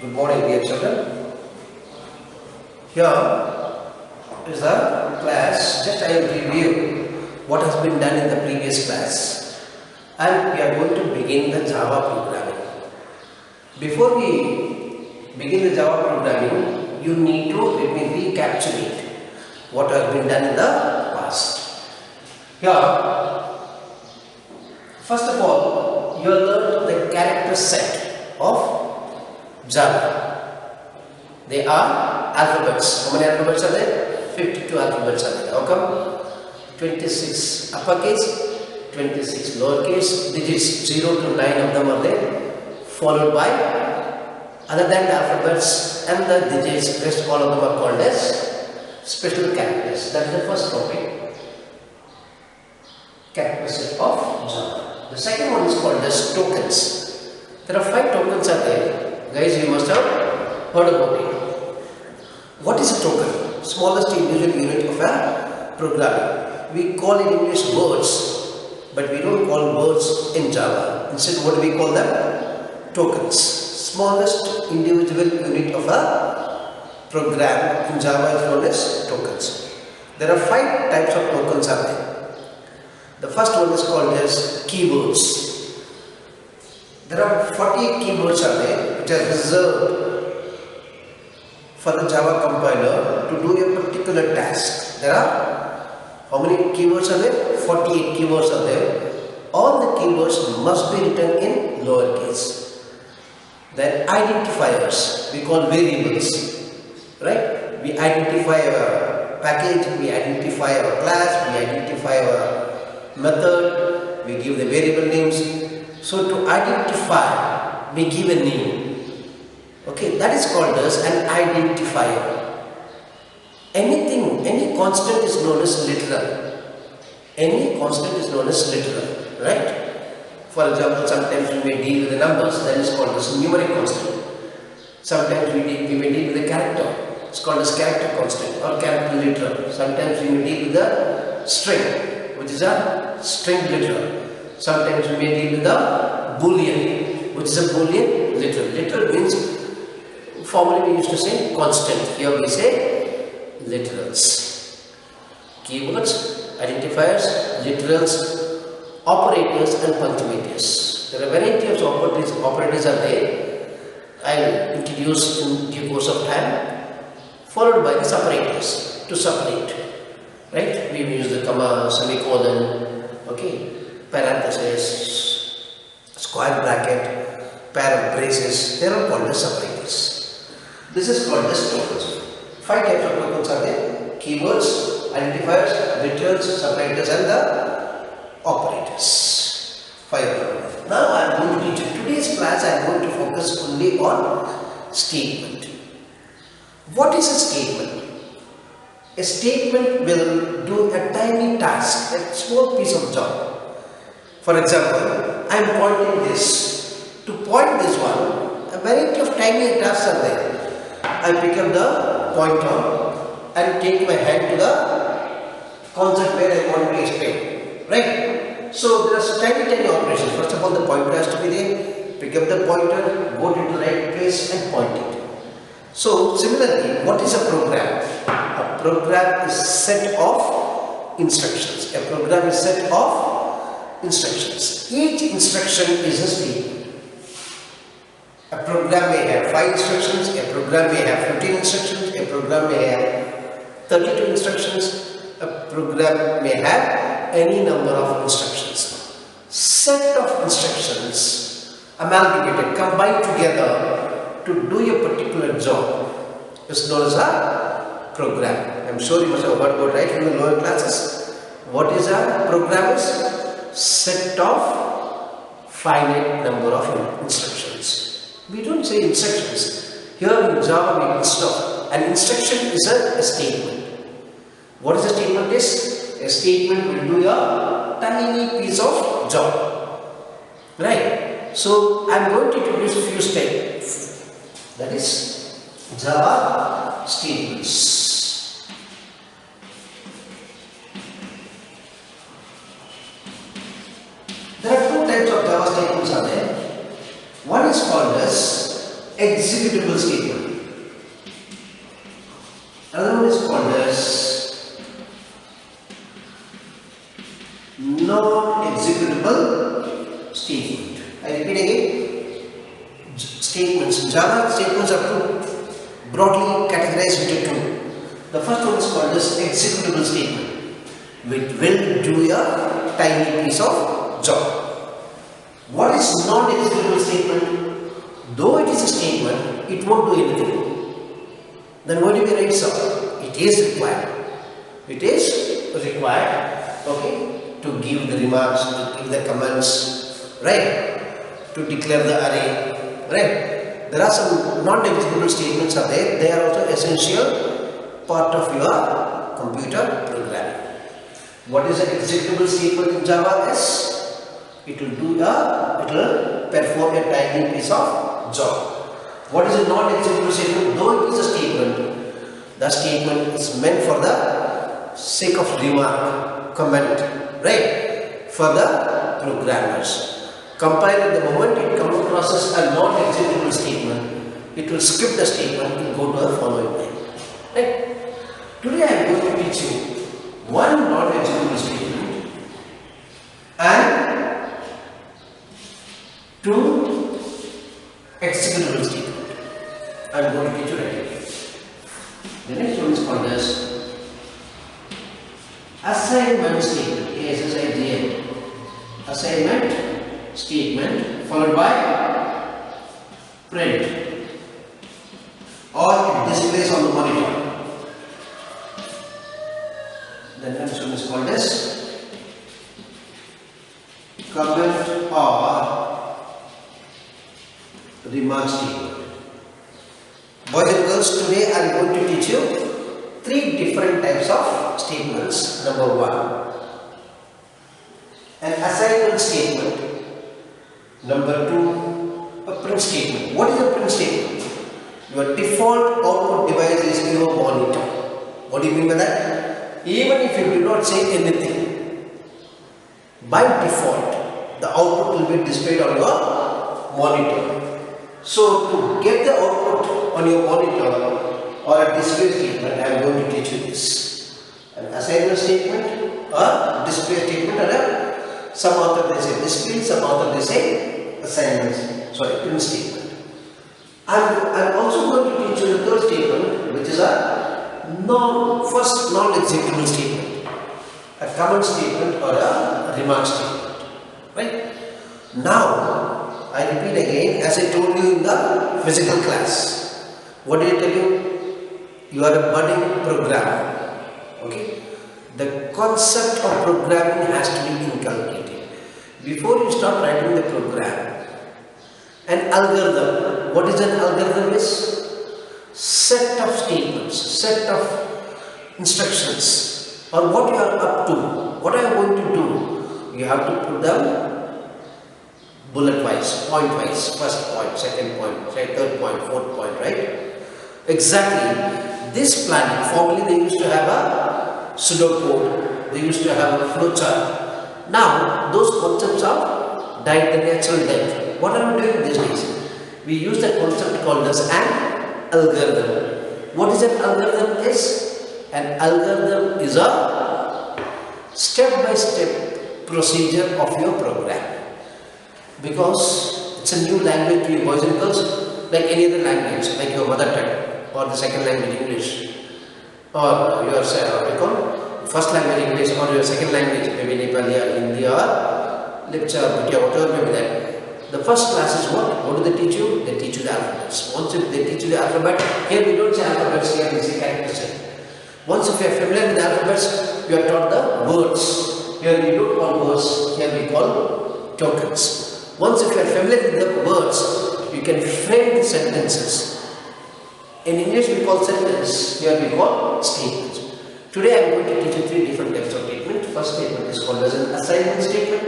Good morning, dear children. Here is the class. Just I will review what has been done in the previous class, and we are going to begin the Java programming. Before we begin the Java programming, you need to let me recapitulate what has been done in the past. Here, first of all, you have learned the character set of Java. They are alphabets. How many alphabets are there? 52 alphabets are there. How come? 26 uppercase, 26 lowercase, digits 0 to 9 of them are there, followed by, other than the alphabets and the digits, rest all of them are called as special characters. That is the first topic. Character set of Java. The second one is called as tokens. There are 5 tokens are there. Guys, you must have heard about it. What is a token? Smallest individual unit of a programming. We call in English words, but we don't call words in Java. Instead, what do we call them? Tokens. Smallest individual unit of a program in Java is known as tokens. There are 5 types of tokens are there. The first one is called as keywords. There are 48 keywords are there which are reserved for the Java compiler to do a particular task. There are how many keywords are there? 48 keywords are there. All the keywords must be written in lowercase. Then identifiers, we call variables, right? We identify our package, we identify our class, we identify our method, we give the variable names. So to identify, we give a name. Okay, that is called as an identifier. Anything, any constant is known as literal. Any constant is known as literal, right? For example, sometimes we may deal with the numbers, that is called as numeric constant. Sometimes we may deal with a character, it's called as character constant or character literal. Sometimes we may deal with the string, which is a string literal. Sometimes we may deal with the boolean, which is a boolean literal. Literal means, formerly we used to say constant. Here we say literals. Keywords, identifiers, literals, operators and punctuators. There are a variety of operators are there. I will introduce in due course of time, followed by the separators to separate. Right? We use the comma, semicolon, okay, parenthesis, square bracket, pair of braces. They are all called as separators. This is called as tokens. 5 types of tokens are there: keywords, identifiers, literals, separators, and the operators. 5 of them. Now I am going to teach you. Today's class I am going to focus only on statement. What is a statement? A statement will do a tiny task, a small piece of job. For example, I am pointing this. To point this one, a variety of tiny tasks are there. I pick up the pointer and take my hand to the concept where I want to explain. Right? So there are tiny operations. First of all, the pointer has to be there. Pick up the pointer, go to the right place and point it. So similarly, what is a program? A program is set of instructions. A program is set of instructions. Each instruction is a statement. A program may have 5 instructions, a program may have 15 instructions, a program may have 32 instructions, a program may have any number of instructions. Set of instructions amalgamated, combined together to do a particular job is known as a program. I am sure you must have heard about right in the lower classes. What is a program? Is set of finite number of instructions. We don't say instructions. Here in Java we will stop. An instruction is a statement. What is a statement is? A statement will do a tiny piece of job. Right? So I am going to introduce a few steps. That is Java statements. There are 2 types of Java statements are there. One is called as executable statement. Another one is called as non-executable statement. I repeat again. Statements. Java statements are broadly categorized into two. The first one is called as executable statement, which will do a tiny piece of job. What is non-executable statement? Though it is a statement, it won't do anything. Then what do we write so? It is required. It is required, okay, to give the remarks, to give the comments, right? To declare the array, right? There are some non-executable statements are there. They are also essential part of your computer programming. What is an executable statement in Java? Is it will perform a tiny piece of job. What is a non-executable statement? Though it is a statement, the statement is meant for the sake of remark, comment, right? For the programmers. Compiler, the moment it comes across as a non-executable statement, it will skip the statement and go to the following line. Right? Today I am going to teach you one non-executable statement and two executable statements. I am going to teach you right away. The next one is called as assignment statement. ASSIGN. Assignment statement followed by print, or it displays on the monitor. The next one is called as comment or remark statement. Boys and girls, today I am going to teach you three different types of statements. Number one, an assignment statement. Number two, a print statement. What is a print statement? Your default output device is your monitor. What do you mean by that? Even if you do not say anything, by default, the output will be displayed on your monitor. So, to get the output on your monitor or a display statement, I am going to teach you this. An assignment statement, or display statement, or some author they say display, some author they say assignment, print statement. I am also going to teach you the third statement, which is a first non-executable statement, a comment statement or a remark statement. Right? Now, I repeat again, as I told you in the physical class. What did I tell you? You are a budding programmer. Okay? The concept of programming has to be inculcated. Before you start writing the program, an algorithm. What is an algorithm? Is set of statements, set of instructions, or what you are up to, what are you going to do. You have to put them bullet wise, point wise, first point, second point, third point, fourth point, right? Exactly. This planning, formerly they used to have a pseudocode, they used to have a flowchart. Now, those concepts are died the natural death. What are we doing these days? We use the concept called as an algorithm. What is an algorithm? An algorithm is a step-by-step procedure of your program. Because it's a new language to you boys and girls, like any other language, like your mother tongue, or the second language English, or your first language English, or your second language, maybe Nepali or Hindi or lecture, whatever may be that. The first class is what? What do they teach you? They teach you the alphabets. Once they teach you the alphabet, here we don't say alphabets, here we say characters. Once if you are familiar with the alphabets, you are taught the words. Here we don't call words, here we call tokens. Once if you are familiar with the words, you can frame the sentences. In English we call sentence, here we call statements. Today I am going to teach you three different types of statement. First statement is called as an assignment statement.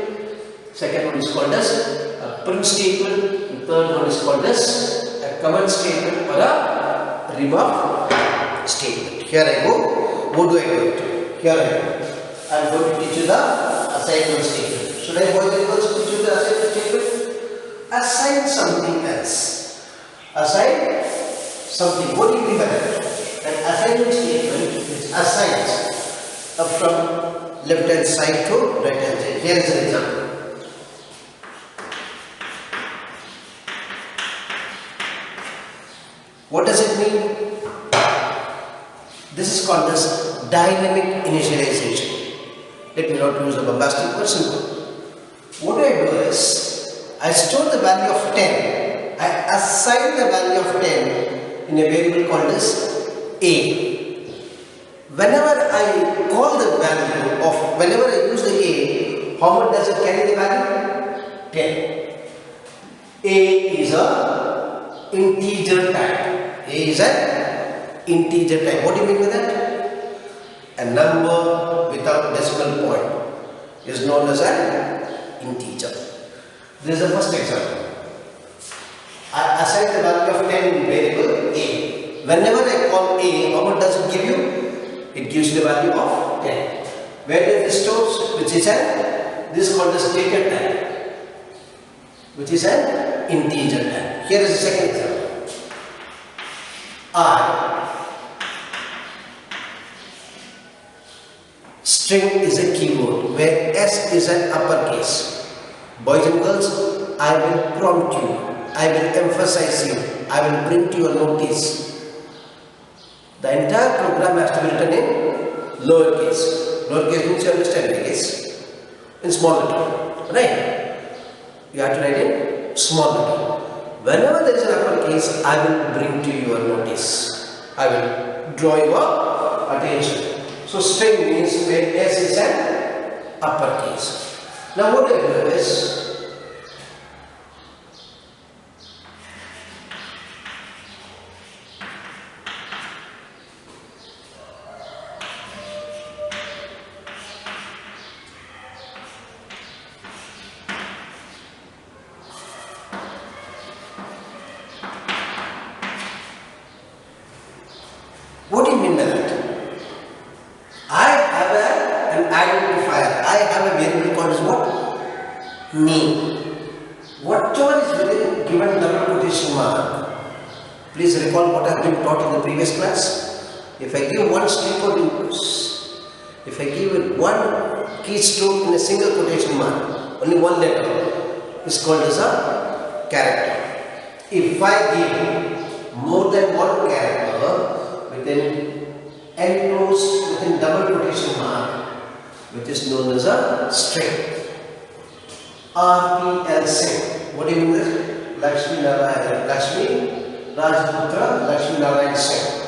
Second one is called as a print statement. The third one is called as a comment statement or a remark statement. Here I go. What do I do? Here I go. I am going to teach you the assignment statement. Should I boys and girls teach you the assignment statement? Assign something else. Assign something. What do you mean by that? An assignment statement which assigns from left hand side to right hand side. Here is an example. What does it mean? This is called as dynamic initialization. Let me not use a bombastic word, simple. What I do is, I store the value of 10. I assign the value of 10 in a variable called as A. Whenever I call the value of, whenever I use the A, how much does it carry the value? 10. A is a integer type. A is an integer type. What do you mean by that? A number without decimal point is known as an integer. This is the first example. I assign the value of 10 in variable A. Whenever I call A, how much does it give you? It gives you the value of 10. Where does this store? Which is this is called as data type, which is an integer type. Here is the second example. String is a keyword where S is an uppercase. Boys and girls, I will prompt you, I will emphasize you, I will bring to your notice. The entire program has to be written in lowercase. Lowercase means you understand, I guess. In small letter, right? You have to write in small letter. Whenever there is an uppercase, I will bring to your notice. I will draw your attention. So string means where S is an uppercase. Now what I do is, what do you mean by that? I have an identifier. I have a variable called as what? Name. Whatever is within given double quotation mark, please recall what has been taught in the previous class. If I give one string code inputs, if I give it one keystroke in a single quotation mark, only one letter is called as a character. If I give more than one character within enclosed within double quotation mark, which is known as a string. RPL Singh. What do you mean this? Lakshmi Narayan, Lakshmi Rajputra, Lakshmi Narayan Singh.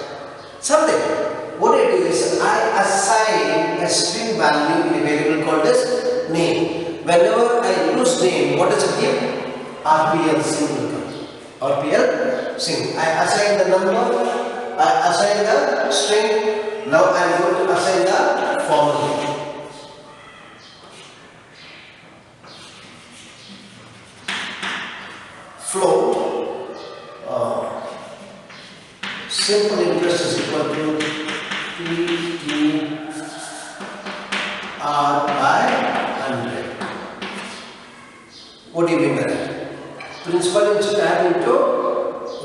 Something. What I do is I assign a string value in a variable called as name. Whenever I use name, what does it give? RPL Singh will come. RPL Singh. I assign the number, I assign the string. Now I am going to assign the formal name. Float. Simple interest is equal to PTR by 100. What do you mean by that? Principal interest add into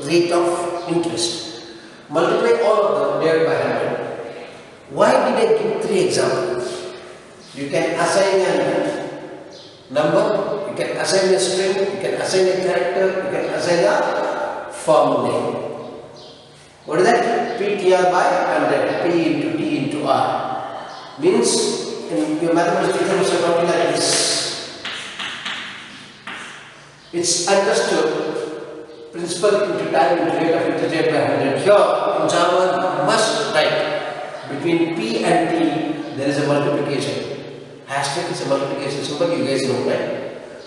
rate of interest. Multiply all of them divided by 100. Why did I give 3 examples? You can assign a number, you can assign a string, you can assign a character, you can assign a formal name. What is that? PTR by 100, P into T into R. Means in your mathematics teacher must have taught you like this. It's understood principal into time into rate of interest by 100. Here in Java must write between P and T there is a multiplication. Hashtag is a multiplication symbol, you guys know, right?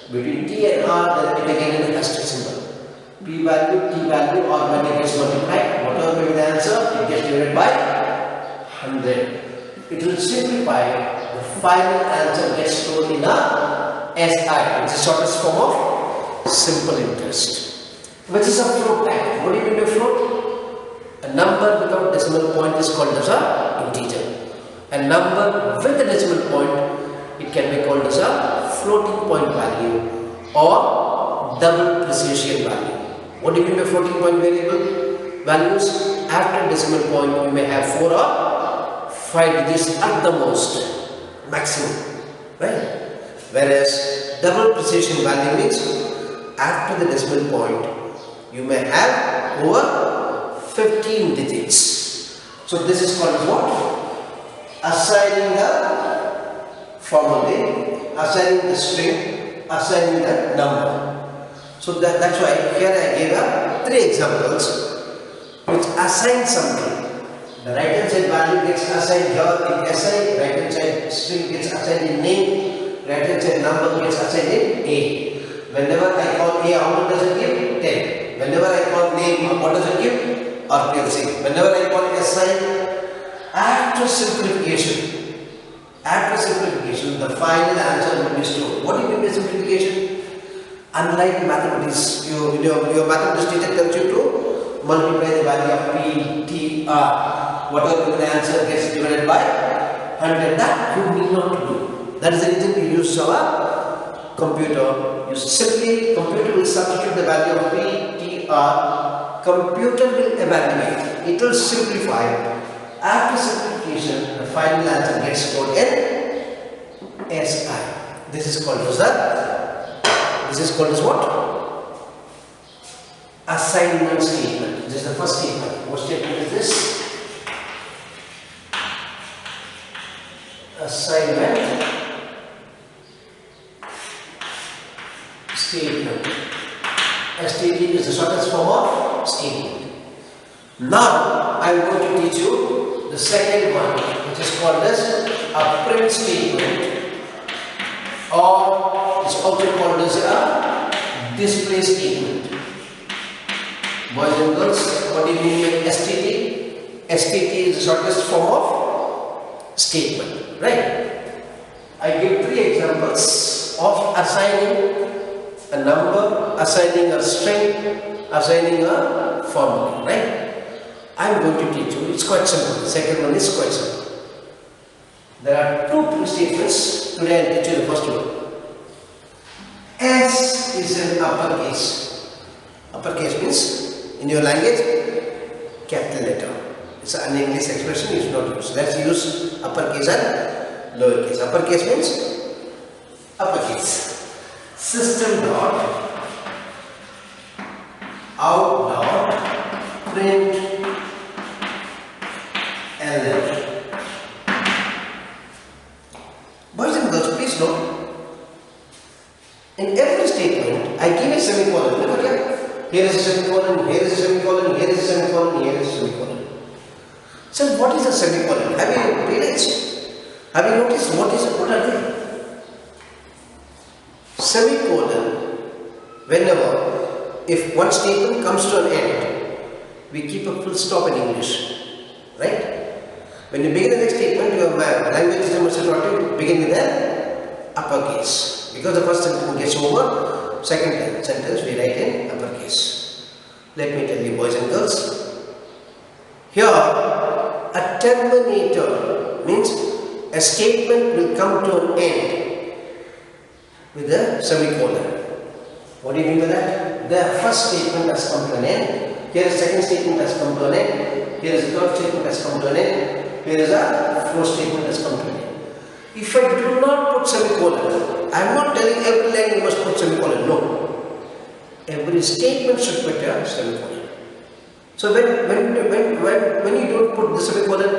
Between T and R there is again an hashtag symbol. P value, T value, R value gets multiplied. Whatever may be the answer, it gets divided by 100. It will simplify. The final answer gets stored in a SI, which is shortest form of simple interest, which is a float type. What do you mean by float? A number without decimal point is called as a integer. A number with a decimal point, it can be called as a floating point value or double precision value. What do you mean by floating point variable? Values after decimal point you may have 4 or 5 digits at the most, maximum, right? Whereas double precision value means after the decimal point you may have over 15 digits. So this is called what? Assigning the formula, assigning the string, assigning the number. So that's why here I gave 3 examples which assign something. The right hand side value gets assigned here in SI, right hand side string gets assigned in name, right hand side number gets assigned in A. Whenever I call A, how much does it give? 10. Whenever I call name, what does it give? RPLC. Whenever I call SI, after simplification, the final answer will be stored. What do you mean by simplification? Unlike mathematics, your mathematics teacher tells you to multiply the value of P, T, R. Whatever the answer gets divided by 100. That you need not do. That is the reason we use our computer. You simply, computer will substitute the value of P, T, R. Computer will evaluate. It will simplify. After simplification, the final answer gets stored in SI. This is called as what? Assignment statement. This is the first statement. What statement is this? Assignment statement. STD is the shortest form of statement. Now I am going to teach you the second one, which is called as a print statement, or it's also called as a display statement. Boys and girls, what do you mean by STT? STT is the shortest form of statement, right? I give 3 examples of assigning a number, assigning a string, assigning a formula, right? I am going to teach you. It's quite simple. The second one is quite simple. There are 2 print statements. Today I will teach you the first one. S is an uppercase. Uppercase means, in your language, capital letter. It's an English expression you should not use. Let's use uppercase and lowercase. Uppercase means uppercase. System dot out dot print ln. Boys and girls, please note, in every statement I give a semicolon. Look at it. Here is a semicolon, here is a semicolon, here is a semicolon, here is a semicolon. So what is a semicolon? Have you realized? Have you noticed what are they? Semicolon, whenever, if one statement comes to an end, we keep a full stop in English, right? When you begin the next statement, your language system must have taught you to begin with an uppercase. Because the first sentence gets over, second sentence we write in uppercase. Let me tell you, boys and girls, here a terminator means a statement will come to an end with a semicolon. What do you mean by that? The first statement has come to an end. Here the second statement has come to an end. Here is the third statement has come to an end. Here is a fourth statement has come to an end. If I do not put semicolon, I am not telling every line you must put semicolon. No. Every statement should put a semicolon. So when you don't put the semicolon,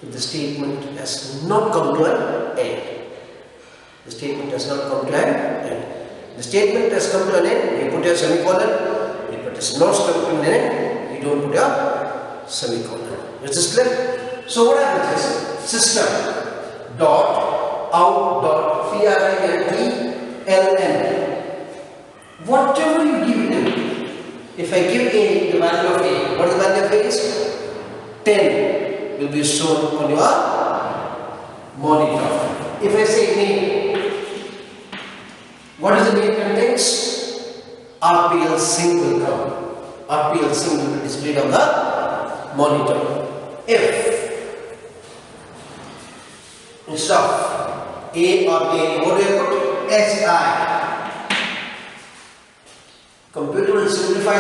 the statement has not come to an end. The statement has not come to an end. The statement has come to an end, you put a semicolon. If it has not come to an end, you don't put a semicolon. Is this clear? So what happens is, system dot out dot PRINT whatever you give it, if I give A, the value of A, what is the value of A is? 10 will be shown on your monitor. If I say name, what is the name contains? RPL sync will come. RPL sync will be displayed on the monitor. If instead of A or A, what do you put? SI. Computer will simplify